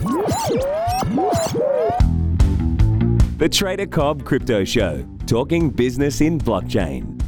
The Trader Cobb Crypto Show, talking business in blockchain.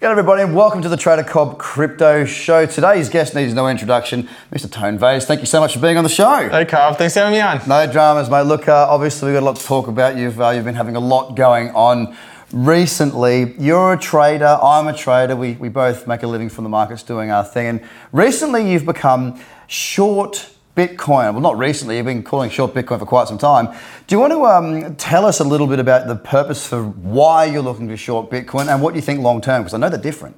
G'day everybody and welcome to the Trader Cobb Crypto Show. Today's guest needs no introduction, Mr. Tone Vays. Thank you so much for being on the show. Hey Cobb, thanks for having me on. No dramas, mate. Look, obviously we've got a lot to talk about. You've been having a lot going on recently. You're a trader, I'm a trader. We both make a living from the markets doing our thing. And recently you've become short Bitcoin. Well, not recently, you've been calling short Bitcoin for quite some time. Do you want to tell us a little bit about the purpose for why you're looking to short Bitcoin and what you think long term? Because I know they're different.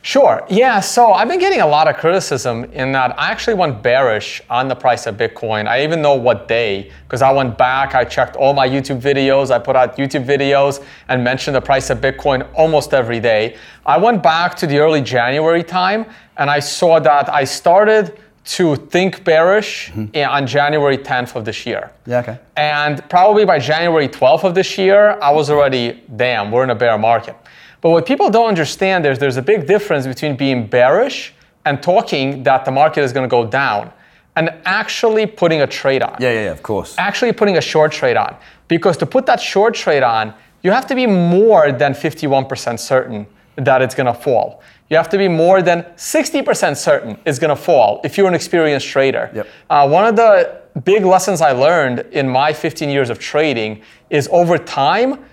Sure. Yeah, so I've been getting a lot of criticism in that I actually went bearish on the price of Bitcoin. I even know what day, because I went back, I checked all my YouTube videos, I put out YouTube videos and mentioned the price of Bitcoin almost every day. I went back to the early January time and I saw that I started to think bearish on January 10th of this year. Yeah, okay. And probably by January 12th of this year, I was already, damn, we're in a bear market. But what people don't understand is there's a big difference between being bearish and talking that the market is going to go down and actually putting a trade on. Yeah, of course. Actually putting a short trade on. Because to put that short trade on, you have to be more than 51% certain that it's going to fall. You have to be more than 60% certain it's going to fall if you're an experienced trader. Yep. One of the big lessons I learned in my 15 years of trading is over time,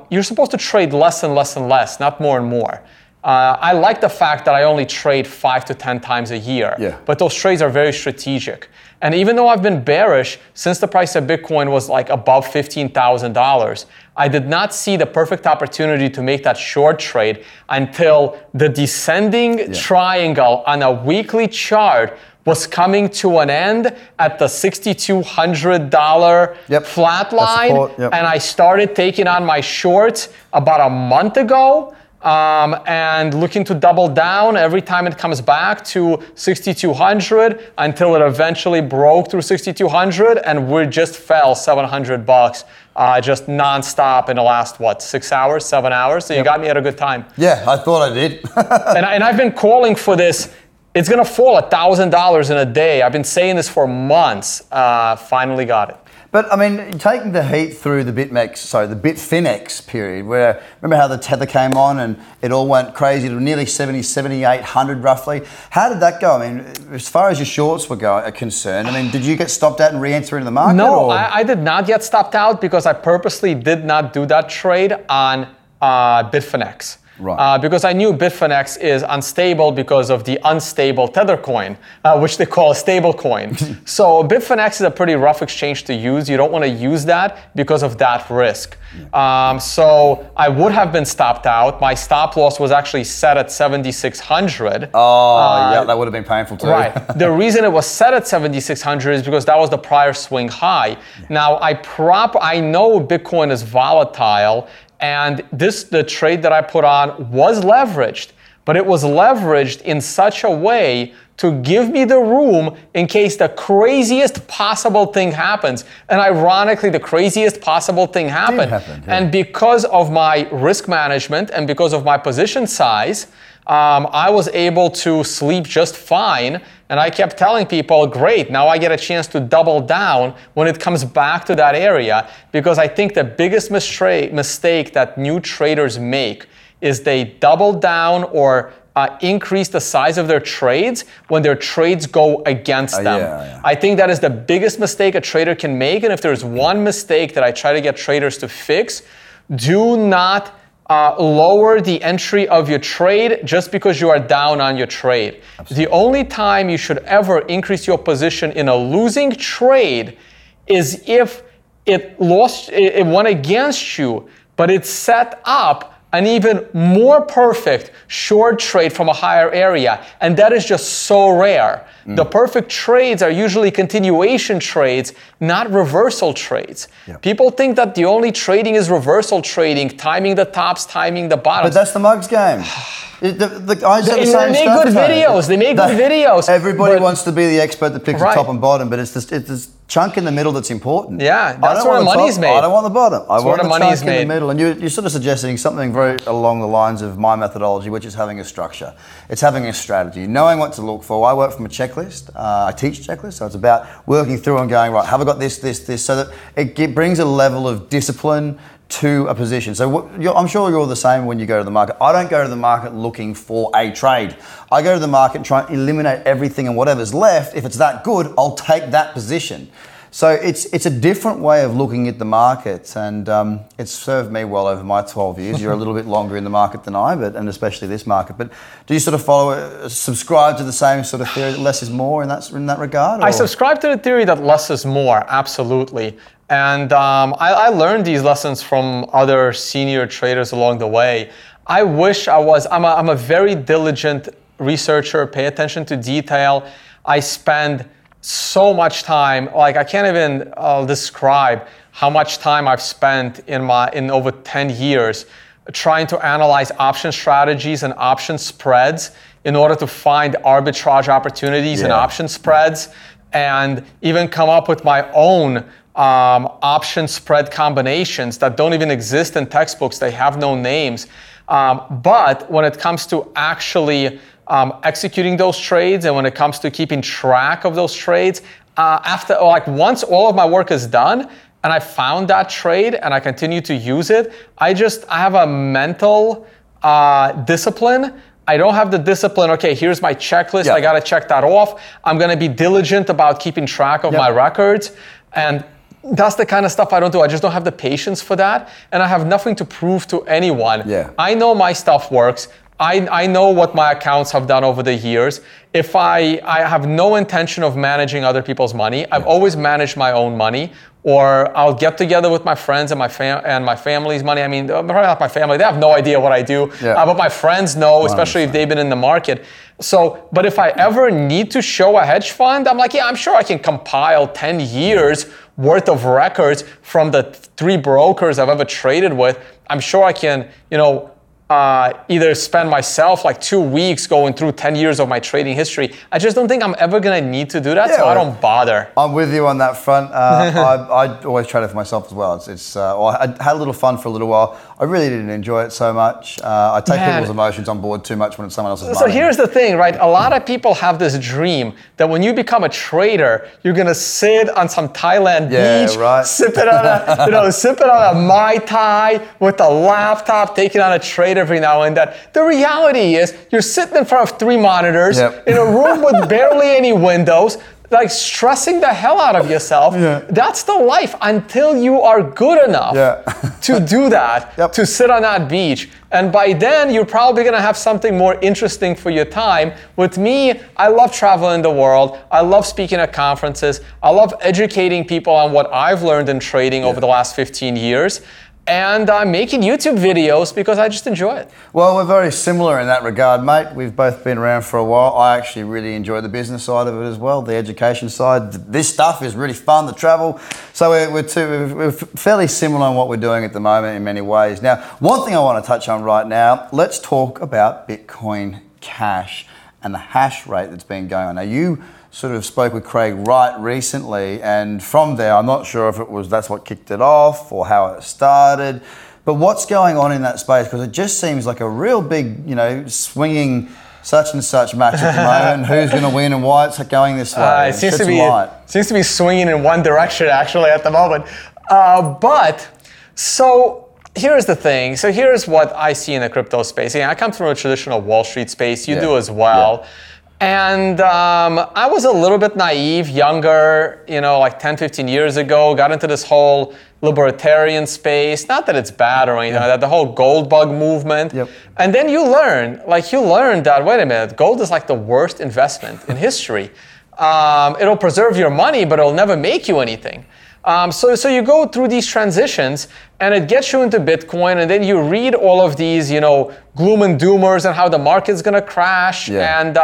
you're supposed to trade less and less and less, not more and more. I like the fact that I only trade 5 to 10 times a year, but those trades are very strategic. And even though I've been bearish since the price of Bitcoin was like above $15,000, I did not see the perfect opportunity to make that short trade until the descending triangle on a weekly chart was coming to an end at the $6,200 flat line. And I started taking on my shorts about a month ago. And looking to double down every time it comes back to 6,200 until it eventually broke through 6,200 and we just fell $700 just nonstop in the last 6 hours, 7 hours. So you got me at a good time. Yeah, I thought I did. and I've been calling for this. It's going to fall $1,000 in a day. I've been saying this for months. Finally got it. But I mean, taking the heat through the Bitfinex period, where remember how the tether came on and it all went crazy to nearly 7,800 roughly. How did that go? I mean, as far as your shorts are concerned, I mean, did you get stopped out and re-enter into the market? No, I did not get stopped out because I purposely did not do that trade on Bitfinex. Right. Because I knew Bitfinex is unstable because of the unstable Tether coin, which they call a stable coin. So Bitfinex is a pretty rough exchange to use. You don't want to use that because of that risk. So I would have been stopped out. My stop loss was actually set at 7,600. Oh, yeah, that would have been painful too. Right. The reason it was set at 7,600 is because that was the prior swing high. Now, I know Bitcoin is volatile. And the trade that I put on was leveraged, but it was leveraged in such a way to give me the room in case the craziest possible thing happens. And ironically, the craziest possible thing happened. And because of my risk management and because of my position size, I was able to sleep just fine. And I kept telling people, great, now I get a chance to double down when it comes back to that area. Because I think the biggest mistake that new traders make is they double down or increase the size of their trades when their trades go against them. I think that is the biggest mistake a trader can make. And if there's one mistake that I try to get traders to fix, do not lower the entry of your trade just because you are down on your trade. Absolutely. The only time you should ever increase your position in a losing trade is if it went against you, but it set up an even more perfect short trade from a higher area. And that is just so rare. The perfect trades are usually continuation trades, not reversal trades. People think that the only trading is reversal trading, timing the tops, timing the bottoms. But that's the mugs game. I just have the They same make stuff, good Tony. videos. They make good videos. Everybody wants to be the expert that picks Right. the top and bottom, but it's this chunk in the middle that's important. Yeah, I that's don't where want the money's top, made. I don't want the bottom. I want where the the money's chunk in the made. middle. And you're sort of suggesting something very along the lines of my methodology, which is having a structure. It's having a strategy, knowing what to look for. I work from a checklist. I teach checklists, so it's about working through and going, right, have I got this, so that it brings a level of discipline to a position. So I'm sure you're the same when you go to the market. I don't go to the market looking for a trade. I go to the market and try and eliminate everything, and whatever's left, if it's that good, I'll take that position. So it's a different way of looking at the market, and it's served me well over my 12 years. You're a little bit longer in the market than I, and especially this market. But do you sort of subscribe to the same sort of theory that less is more in that regard? Or? I subscribe to the theory that less is more, absolutely. And I learned these lessons from other senior traders along the way. I wish I was, I'm a very diligent researcher, pay attention to detail. I spend so much time, like I can't even describe how much time I've spent in over 10 years trying to analyze option strategies and option spreads in order to find arbitrage opportunities in option spreads, and even come up with my own option spread combinations that don't even exist in textbooks. They have no names. But when it comes to actually executing those trades, and when it comes to keeping track of those trades, once all of my work is done and I found that trade and I continue to use it, I have a mental discipline. I don't have the discipline, okay, here's my checklist, I gotta check that off. I'm gonna be diligent about keeping track of my records. And that's the kind of stuff I don't do. I just don't have the patience for that. And I have nothing to prove to anyone. Yeah. I know my stuff works. I know what my accounts have done over the years. If I have no intention of managing other people's money. I've always managed my own money, or I'll get together with my friends and my family's money. I mean, probably not my family. They have no idea what I do, but my friends know, especially if they've been in the market. So, but if I ever need to show a hedge fund, I'm like, yeah, I'm sure I can compile 10 years worth of records from the 3 brokers I've ever traded with. I'm sure I can, either spend myself like 2 weeks going through 10 years of my trading history. I just don't think I'm ever going to need to do that, so I don't bother. I'm with you on that front. I always traded for myself as well. I had a little fun for a little while. I really didn't enjoy it so much. I take people's emotions on board too much when it's someone else's money. So here's the thing, right? A lot of people have this dream that when you become a trader, you're going to sit on some Thailand beach, sipping on a Mai Tai with a laptop, taking on a trade every now and then. The reality is you're sitting in front of 3 monitors in a room with barely any windows, like stressing the hell out of yourself. That's the life until you are good enough to do that, to sit on that beach. And by then, you're probably going to have something more interesting for your time. With me, I love traveling the world. I love speaking at conferences. I love educating people on what I've learned in trading over the last 15 years. And I'm making YouTube videos because I just enjoy it. Well, we're very similar in that regard, mate. We've both been around for a while. I actually really enjoy the business side of it as well, the education side. This stuff is really fun, the travel. So we're fairly similar on what we're doing at the moment in many ways. Now, one thing I want to touch on right now, let's talk about Bitcoin Cash and the hash rate that's been going on. Now, you sort of spoke with Craig right recently, and from there, I'm not sure if that's what kicked it off or how it started, but what's going on in that space? Because it just seems like a real big, swinging such and such match at the moment. Who's going to win and why it's going this way? It seems to be swinging in one direction actually at the moment. So here's the thing. So here's what I see in the crypto space. I come from a traditional Wall Street space. You do as well. And I was a little bit naive, younger, like 10, 15 years ago, got into this whole libertarian space. Not that it's bad or anything like that, the whole gold bug movement. And then you learn that, wait a minute, gold is like the worst investment in history. It'll preserve your money, but it'll never make you anything. So you go through these transitions and it gets you into Bitcoin, and then you read all of these, gloom and doomers and how the market's gonna crash, and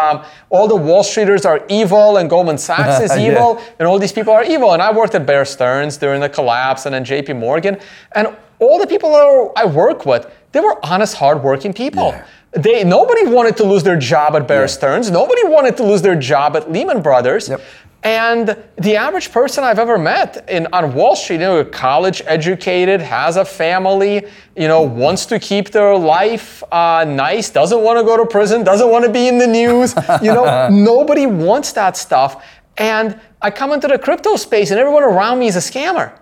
all the Wall Streeters are evil and Goldman Sachs is evil, and all these people are evil. And I worked at Bear Stearns during the collapse and then JP Morgan, and all the people that I work with, they were honest, hardworking people. Nobody wanted to lose their job at Bear Stearns. Nobody wanted to lose their job at Lehman Brothers. And the average person I've ever met on Wall Street, college educated, has a family, wants to keep their life nice, doesn't want to go to prison, doesn't want to be in the news. Nobody wants that stuff. And I come into the crypto space and everyone around me is a scammer.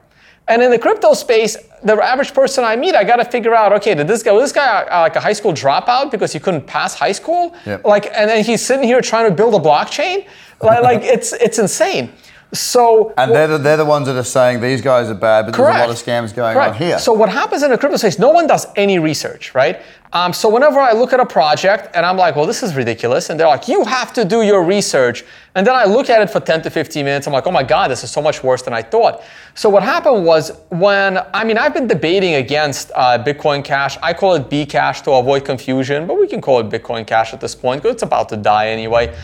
And in the crypto space, the average person I meet, I got to figure out, okay, was this guy like a high school dropout because he couldn't pass high school? And then he's sitting here trying to build a blockchain? It's insane. So, they're the ones that are saying these guys are bad, but there's a lot of scams going on here. So what happens in the crypto space, no one does any research, right? So whenever I look at a project and I'm like, well, this is ridiculous. And they're like, you have to do your research. And then I look at it for 10 to 15 minutes. I'm like, oh my God, this is so much worse than I thought. So what happened was I've been debating against Bitcoin Cash. I call it B Cash to avoid confusion, but we can call it Bitcoin Cash at this point because it's about to die anyway.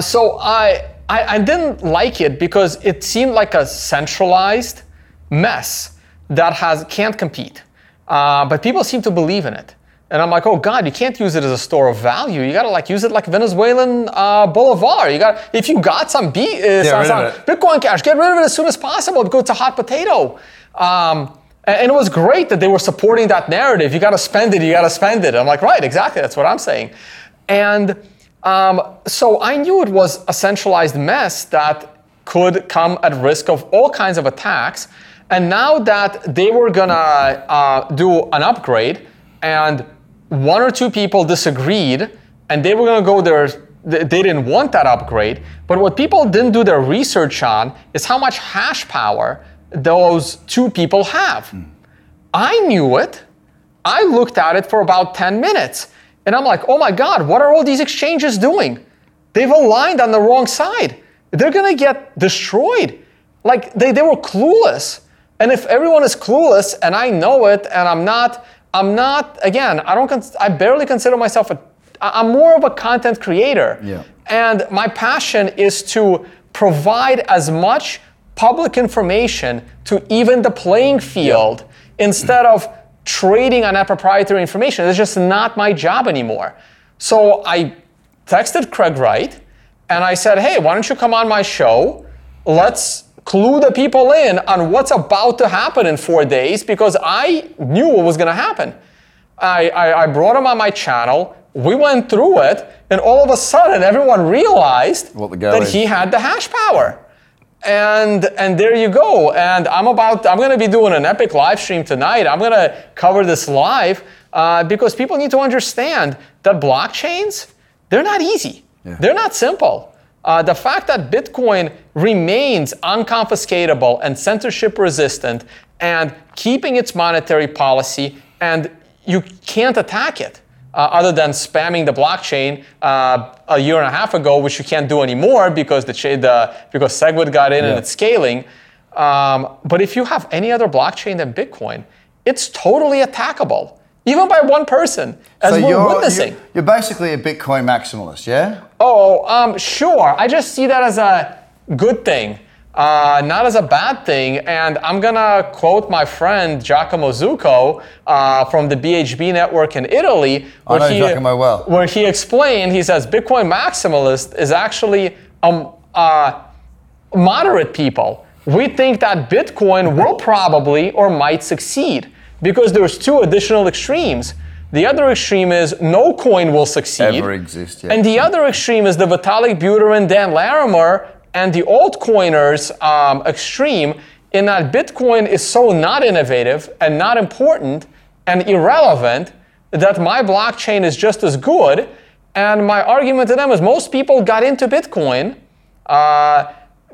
So I didn't like it because it seemed like a centralized mess that can't compete. But people seem to believe in it. And I'm like, oh God, you can't use it as a store of value. You gotta use it like Venezuelan Bolivar. If you got some Bitcoin Cash, get rid of it as soon as possible because it's a hot potato. And it was great that they were supporting that narrative. You gotta spend it. I'm like, right, exactly, that's what I'm saying. And so I knew it was a centralized mess that could come at risk of all kinds of attacks. And now that they were gonna do an upgrade and one or two people disagreed and they were gonna go there, they didn't want that upgrade. But what people didn't do their research on is how much hash power those two people have. I knew it. I looked at it for about 10 minutes. And I'm like, oh my God, what are all these exchanges doing? They've aligned on the wrong side. They're gonna get destroyed. Like they were clueless. And if everyone is clueless and I know it and I'm not, again, I barely consider myself I'm more of a content creator. And my passion is to provide as much public information to even the playing field instead of trading on that proprietary information. It's just not my job anymore. So I texted Craig Wright and I said, hey, why don't you come on my show? Let's clue the people in on what's about to happen in 4 days because I knew what was going to happen. I brought him on my channel. We went through it and all of a sudden everyone realized that he had the hash power. And there you go. And I'm going to be doing an epic live stream tonight. I'm going to cover this live because people need to understand that blockchains, they're not easy. They're not simple. The fact that Bitcoin remains unconfiscatable and censorship resistant and keeping its monetary policy, and you can't attack it other than spamming the blockchain a year and a half ago, which you can't do anymore because because SegWit got in and it's scaling. But if you have any other blockchain than Bitcoin, it's totally attackable, even by one person, as we're witnessing. You're basically a Bitcoin maximalist, yeah? Sure. I just see that as a good thing, not as a bad thing. And I'm going to quote my friend Giacomo Zucco from the BHB network in Italy, where he explained, he says, Bitcoin maximalist is actually moderate people. We think that Bitcoin will probably or might succeed because there's two additional extremes. The other extreme is no coin will succeed. Ever exist, yeah. And the other extreme is the Vitalik Buterin, Dan Larimer, and the altcoiners extreme, in that Bitcoin is so not innovative and not important and irrelevant that my blockchain is just as good. And my argument to them is most people got into Bitcoin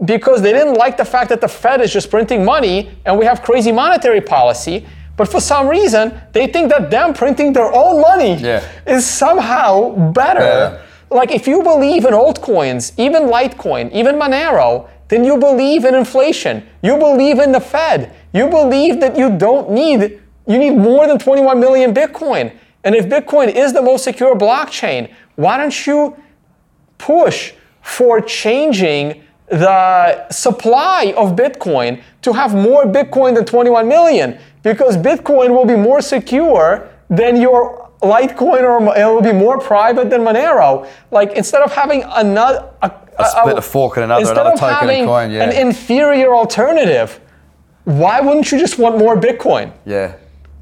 because they didn't like the fact that the Fed is just printing money and we have crazy monetary policy. But for some reason, they think that them printing their own money is somehow better. Like if you believe in altcoins, even Litecoin, even Monero, then you believe in inflation. You believe in the Fed. You believe that you need more than 21 million Bitcoin. And if Bitcoin is the most secure blockchain, why don't you push for changing the supply of Bitcoin to have more Bitcoin than 21 million, because Bitcoin will be more secure than your Litecoin, or it will be more private than Monero. Like, instead of having another a split, a fork and another token and coin, an inferior alternative, why wouldn't you just want more Bitcoin? Yeah.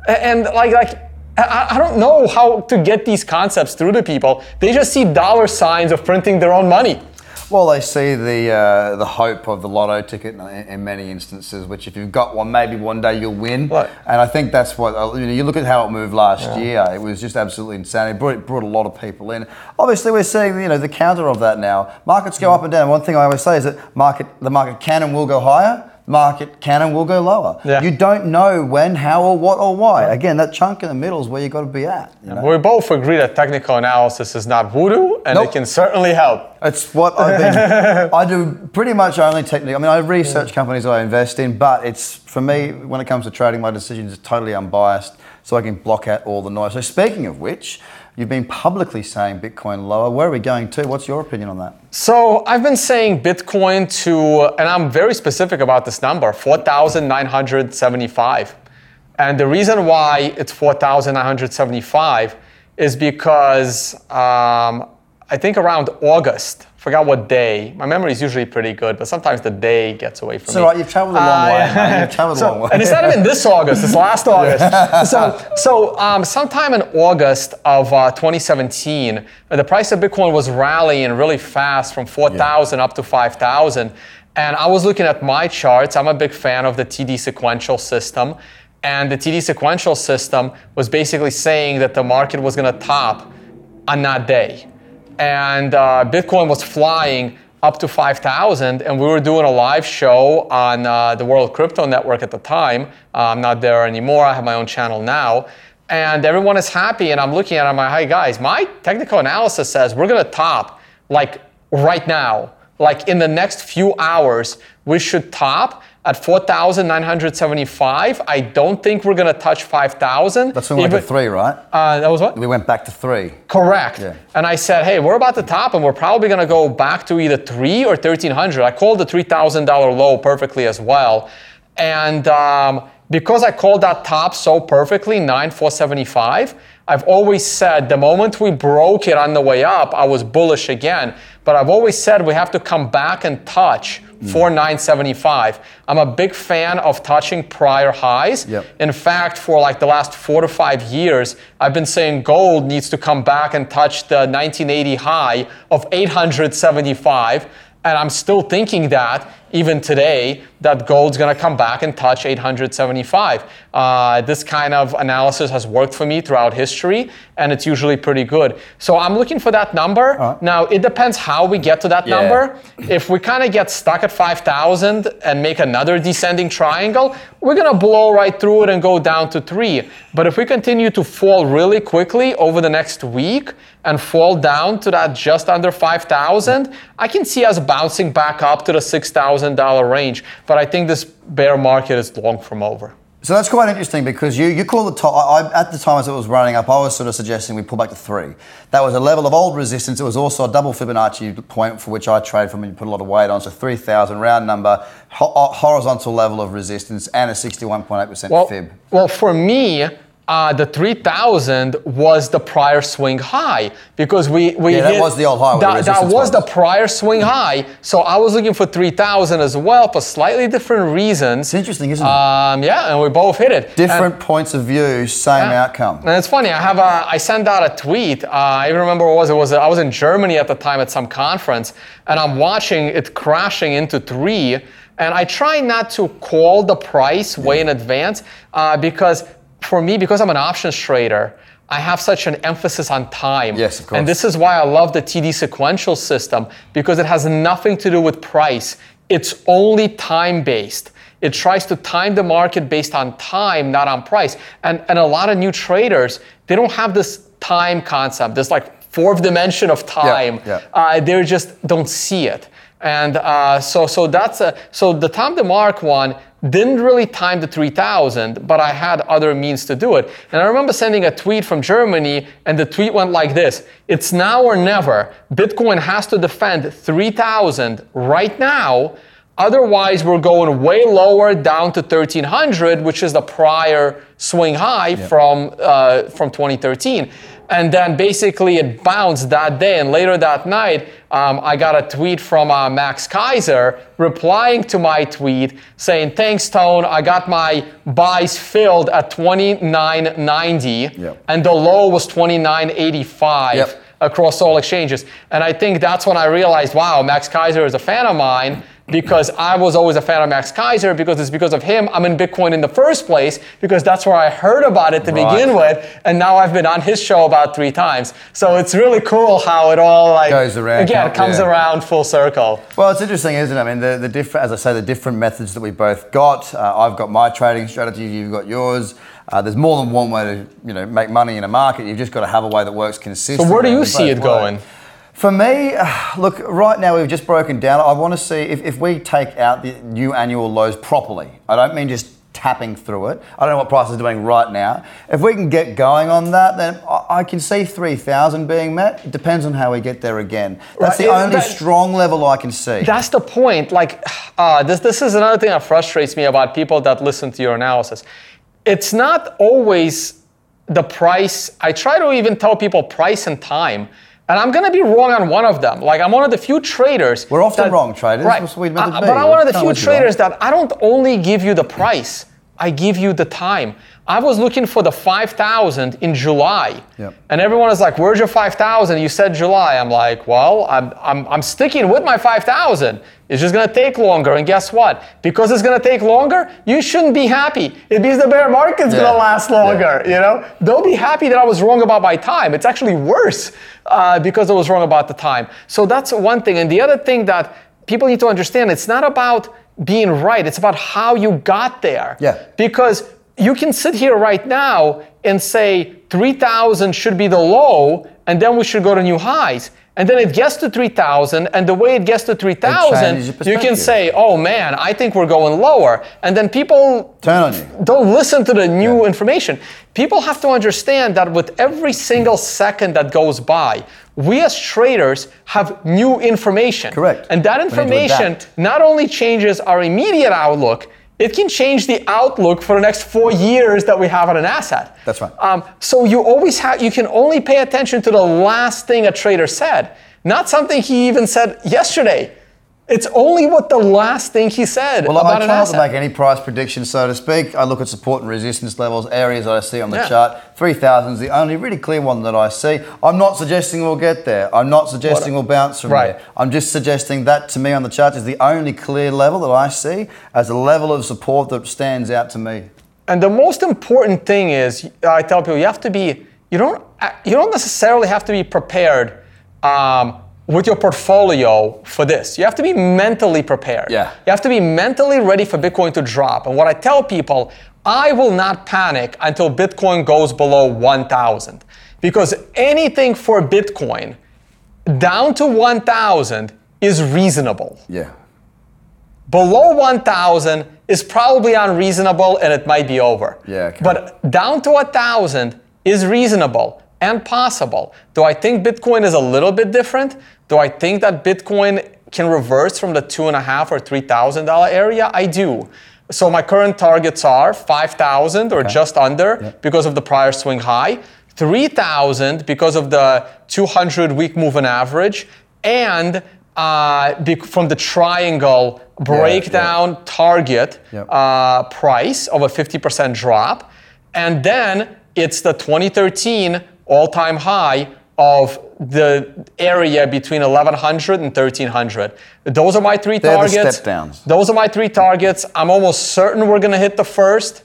And I don't know how to get these concepts through to people. They just see dollar signs of printing their own money. Well, they see the hope of the lotto ticket in many instances, which if you've got one, maybe one day you'll win. Right. And I think that's what, you look at how it moved last year, it was just absolutely insane. It brought a lot of people in. Obviously, we're seeing the counter of that now. Markets go up and down. One thing I always say is that the market can and will go higher. Market can and will go lower. Yeah. You don't know when, how, or what, or why. Again, that chunk in the middle is where you got to be at. We both agree that technical analysis is not voodoo, and it can certainly help. It's what I do pretty much only technical. I mean, I research companies I invest in, but it's, for me, when it comes to trading, my decisions are totally unbiased, so I can block out all the noise. So speaking of which, you've been publicly saying Bitcoin lower. Where are we going to? What's your opinion on that? So I've been saying Bitcoin to, and I'm very specific about this number, 4,975. And the reason why it's 4,975 is because I think around August, forgot what day. My memory is usually pretty good, but sometimes the day gets away from me. It's all right, you've traveled a long way. You've traveled a long way. And it's not even this August, it's last August. So sometime in August of 2017, the price of Bitcoin was rallying really fast from 4,000 up to 5,000. And I was looking at my charts. I'm a big fan of the TD sequential system. And the TD sequential system was basically saying that the market was going to top on that day. And Bitcoin was flying up to 5,000, and we were doing a live show on the World Crypto Network at the time. I'm not there anymore. I have my own channel now. And everyone is happy, and I'm looking at it, I'm like, hey guys, my technical analysis says we're going to top, like, right now. Like, in the next few hours, we should top at 4,975. I don't think we're going to touch 5,000. That's when we went to 3, right? That was what? We went back to 3. Correct. Yeah. And I said, hey, we're about to top, and we're probably going to go back to either 3 or 1,300. I called the $3,000 low perfectly as well. And because I called that top so perfectly, 9,475, I've always said the moment we broke it on the way up, I was bullish again. But I've always said we have to come back and touch 4,975. I'm a big fan of touching prior highs. Yep. In fact, for like the last 4 to 5 years, I've been saying gold needs to come back and touch the 1980 high of 875. And I'm still thinking that, even today, that gold's going to come back and touch 875. This kind of analysis has worked for me throughout history, and it's usually pretty good. So I'm looking for that number. Now, it depends how we get to that number. If we kind of get stuck at 5,000 and make another descending triangle, we're going to blow right through it and go down to 3. But if we continue to fall really quickly over the next week and fall down to that just under 5,000, I can see us bouncing back up to the $6,000 range. But I think this bear market is long from over. So that's quite interesting, because you call the top, at the time as it was running up, I was sort of suggesting we pull back to 3. That was a level of old resistance. It was also a double Fibonacci point for which I trade from and you put a lot of weight on. So 3,000 round number, horizontal level of resistance, and a 61.8% fib. Well, for me, the 3,000 was the prior swing high, because we that was the old high. That was the prior swing high. So I was looking for 3,000 as well, for slightly different reasons. It's interesting, isn't it? Yeah, and we both hit it. Different points of view, same outcome. And it's funny. I sent out a tweet. I even remember what it was. I was in Germany at the time at some conference, and I'm watching it crashing into 3. And I try not to call the price way in advance, because for me, because I'm an options trader, I have such an emphasis on time. Yes, of course. And this is why I love the TD sequential system, because it has nothing to do with price. It's only time-based. It tries to time the market based on time, not on price. And a lot of new traders, they don't have this time concept, this like fourth dimension of time. They just don't see it. And so the Tom DeMark one didn't really time the 3,000, but I had other means to do it. And I remember sending a tweet from Germany, and the tweet went like this: "It's now or never. Bitcoin has to defend 3,000 right now. Otherwise, we're going way lower down to 1,300, which is the prior swing high from 2013. And then basically it bounced that day. And later that night, I got a tweet from Max Kaiser replying to my tweet saying, "Thanks, Tone. I got my buys filled at 29.90, and the low was 29.85 across all exchanges." And I think that's when I realized, wow, Max Kaiser is a fan of mine, because I was always a fan of Max Kaiser, because it's because of him I'm in Bitcoin in the first place, because that's where I heard about it to begin with, and now I've been on his show about 3 times. So it's really cool how it all goes around, comes around full circle. Well, it's interesting, isn't it? I mean, the different, as I say, the different methods that we both got. I've got my trading strategy, you've got yours. There's more than one way to make money in a market. You've just got to have a way that works consistently. So where do you see it going? For me, look, right now we've just broken down. I want to see if we take out the new annual lows properly. I don't mean just tapping through it. I don't know what price is doing right now. If we can get going on that, then I can see 3,000 being met. It depends on how we get there again. That's the only strong level I can see. That's the point. Like, this is another thing that frustrates me about people that listen to your analysis. It's not always the price. I try to even tell people price and time. And I'm going to be wrong on one of them. Like, I'm one of the few traders. We're often wrong traders. Right. But I'm one of the few traders that I don't only give you the price, I give you the time. I was looking for the 5,000 in July. And everyone is like, "Where's your 5,000? You said July." I'm like, well, I'm sticking with my 5,000. It's just going to take longer. And guess what? Because it's going to take longer, you shouldn't be happy. It means the bear market's going to last longer. Don't be happy that I was wrong about my time. It's actually worse because I was wrong about the time. So that's one thing. And the other thing that people need to understand, it's not about being right. It's about how you got there. Because you can sit here right now and say 3,000 should be the low, and then we should go to new highs. And then it gets to 3,000, and the way it gets to 3,000, you can say, "Oh man, I think we're going lower." And then people turn on you. Don't listen to the new information. People have to understand that with every single second that goes by, we as traders have new information. Correct. And that information not only changes our immediate outlook, it can change the outlook for the next 4 years that we have on an asset. That's right. So you can only pay attention to the last thing a trader said, not something he even said yesterday. It's only what the last thing he said about an asset. Well, I try not to make any price predictions, so to speak. I look at support and resistance levels, areas that I see on the chart. 3,000 is the only really clear one that I see. I'm not suggesting we'll get there. I'm not suggesting we'll bounce from there. I'm just suggesting that, to me, on the chart is the only clear level that I see as a level of support that stands out to me. And the most important thing is, I tell people, you don't necessarily have to be prepared with your portfolio for this. You have to be mentally prepared. You have to be mentally ready for Bitcoin to drop. And what I tell people, I will not panic until Bitcoin goes below 1,000. Because anything for Bitcoin down to 1,000 is reasonable. Below 1,000 is probably unreasonable and it might be over. But down to 1,000 is reasonable and possible. Do I think Bitcoin is a little bit different? Do I think that Bitcoin can reverse from the $2,500 or $3,000 area? I do. So my current targets are 5,000 or just under because of the prior swing high, 3,000 because of the 200-week moving average, and from the triangle breakdown target price of a 50% drop. And then it's the 2013 all-time high of the area between 1,100 and 1,300. Those are my 3 targets. They're the step downs. Those are my 3 targets. I'm almost certain we're going to hit the first.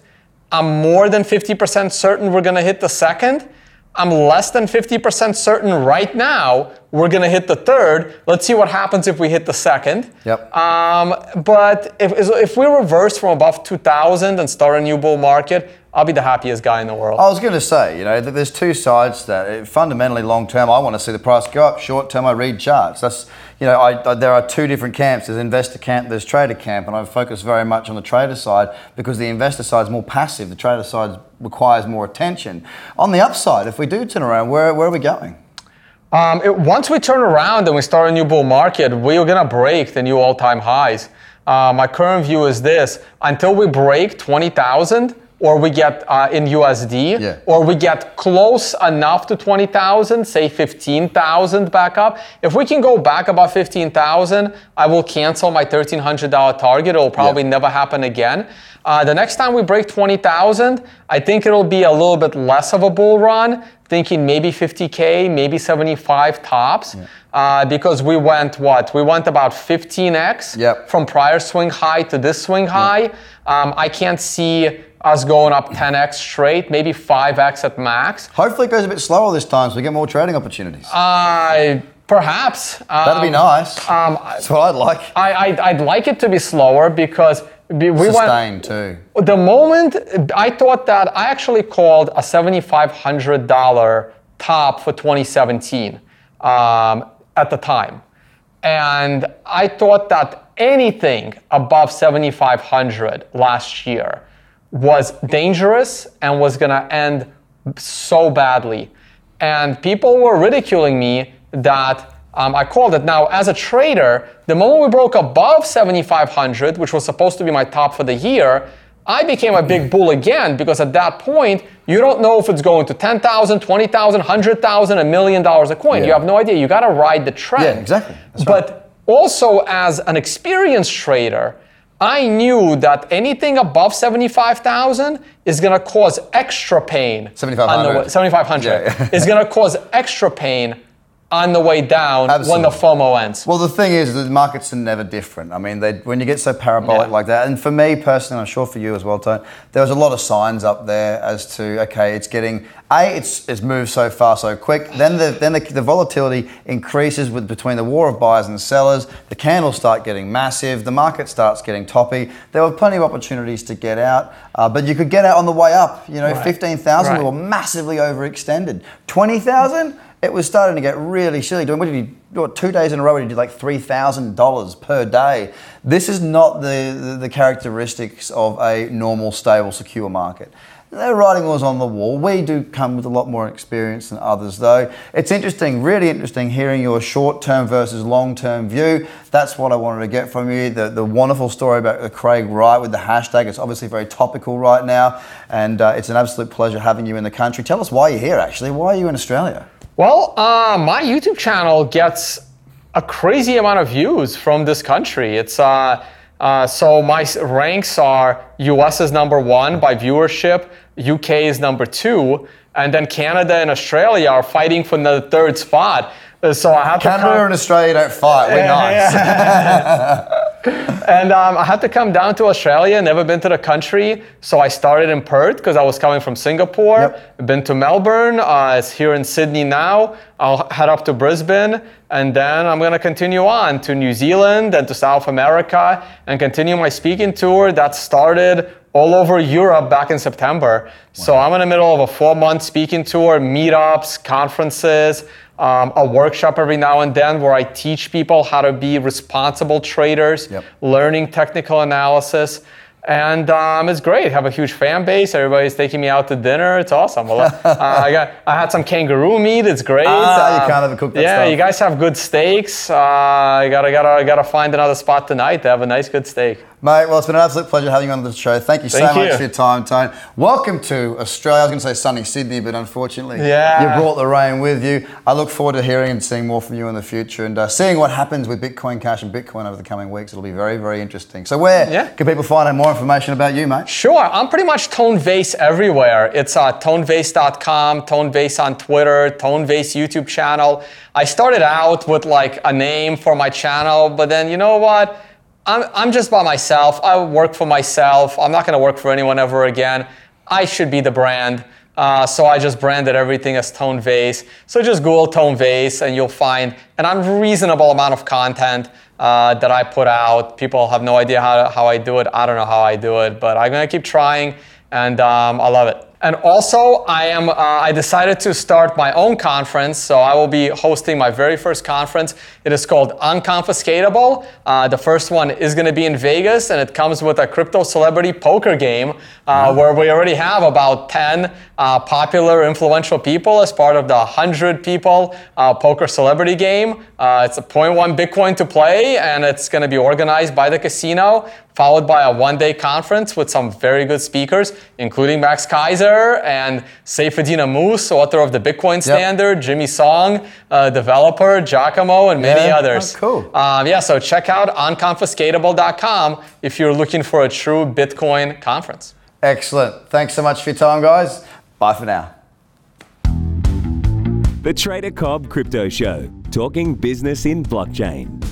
I'm more than 50% certain we're going to hit the second. I'm less than 50% certain right now we're going to hit the third. Let's see what happens if we hit the second. But if we reverse from above 2,000 and start a new bull market, I'll be the happiest guy in the world. I was going to say, that there's 2 sides to that. Fundamentally, long term, I want to see the price go up. Short term, I read charts. That's, there are two different camps. There's investor camp, there's trader camp, and I focus very much on the trader side because the investor side is more passive. The trader side requires more attention. On the upside, if we do turn around, where are we going? Once we turn around and we start a new bull market, we're going to break the new all-time highs. My current view is this: until we break 20,000, or we get in USD, or we get close enough to 20,000, say 15,000 back up. If we can go back about 15,000, I will cancel my $1,300 target. It'll probably never happen again. The next time we break 20,000, I think it'll be a little bit less of a bull run, thinking maybe 50K, maybe 75 tops, because we went what? We went about 15x from prior swing high to this swing high. I can't see us going up 10x straight, maybe 5x at max. Hopefully it goes a bit slower this time so we get more trading opportunities. Perhaps. That'd be nice. That's what I'd like. I'd like it to be slower because we sustained too. The moment I thought that, I actually called a $7,500 top for 2017 at the time. And I thought that anything above 7,500 last year was dangerous and was going to end so badly. And people were ridiculing me that I called it. Now, as a trader, the moment we broke above 7,500, which was supposed to be my top for the year, I became a big bull again, because at that point, you don't know if it's going to 10,000, 20,000, 100,000, $1 million a coin. You have no idea. You got to ride the trend. Yeah, exactly. That's but right. Also, as an experienced trader, I knew that anything above 75,000 is going to cause extra pain. 7,500. 7,500 is going to cause extra pain on the way down when the FOMO ends. Well, the thing is, the markets are never different. I mean, when you get so parabolic like that, and for me personally, I'm sure for you as well, Tone, there was a lot of signs up there as to, okay, it's getting, it's moved so far so quick. Then the volatility increases between the war of buyers and sellers. The candles start getting massive. The market starts getting toppy. There were plenty of opportunities to get out, but you could get out on the way up. 15,000 we were massively overextended. 20,000. It was starting to get really silly. What did you do? 2 days in a row, he did like $3,000 per day. This is not the characteristics of a normal, stable, secure market. The writing was on the wall. We do come with a lot more experience than others, though. It's interesting, really interesting, hearing your short-term versus long-term view. That's what I wanted to get from you. The wonderful story about Craig Wright with the hashtag. It's obviously very topical right now, and it's an absolute pleasure having you in the country. Tell us why you're here, actually. Why are you in Australia? Well, my YouTube channel gets a crazy amount of views from this country. It's so my ranks are: US is number 1 by viewership, UK is number 2, and then Canada and Australia are fighting for the 3rd spot. So I have Canada and Australia don't fight. We're nice. And I had to come down to Australia, never been to the country. So I started in Perth because I was coming from Singapore. Been to Melbourne, it's here in Sydney now. I'll head up to Brisbane, and then I'm going to continue on to New Zealand and to South America and continue my speaking tour that started all over Europe back in September. So I'm in the middle of a 4-month speaking tour, meetups, conferences, a workshop every now and then where I teach people how to be responsible traders, learning technical analysis. And it's great. I have a huge fan base. Everybody's taking me out to dinner. It's awesome. I had some kangaroo meat. It's great. You can't have cooked that stuff. Yeah, you guys have good steaks. I gotta find another spot tonight to have a nice, good steak. Mate, well, it's been an absolute pleasure having you on the show. Thank you so much for your time, Tone. Welcome to Australia. I was going to say sunny Sydney, but unfortunately, you brought the rain with you. I look forward to hearing and seeing more from you in the future and seeing what happens with Bitcoin Cash and Bitcoin over the coming weeks. It'll be very, very interesting. So where can people find out more information about you, mate? Sure. I'm pretty much Tone Vays everywhere. It's tonevays.com, Tone Vays on Twitter, Tone Vays YouTube channel. I started out with like a name for my channel, but then you know what? I'm just by myself. I work for myself. I'm not going to work for anyone ever again. I should be the brand. So I just branded everything as Tone Vays. So just Google Tone Vays and you'll find an unreasonable amount of content that I put out. People have no idea how I do it. I don't know how I do it, but I'm going to keep trying, and I love it. And also, I decided to start my own conference, so I will be hosting my very first conference. It is called Unconfiscatable. The first one is going to be in Vegas, and it comes with a crypto celebrity poker game where we already have about 10 popular, influential people as part of the 100 people poker celebrity game. It's a 0.1 Bitcoin to play, and it's going to be organized by the casino, followed by a one-day conference with some very good speakers, including Max Kaiser and Saifedean Ammous, author of the Bitcoin Standard, Jimmy Song, developer, Giacomo, and many others. Oh, cool. So check out unconfiscatable.com if you're looking for a true Bitcoin conference. Excellent. Thanks so much for your time, guys. Bye for now. The Trader Cobb Crypto Show, talking business in blockchain.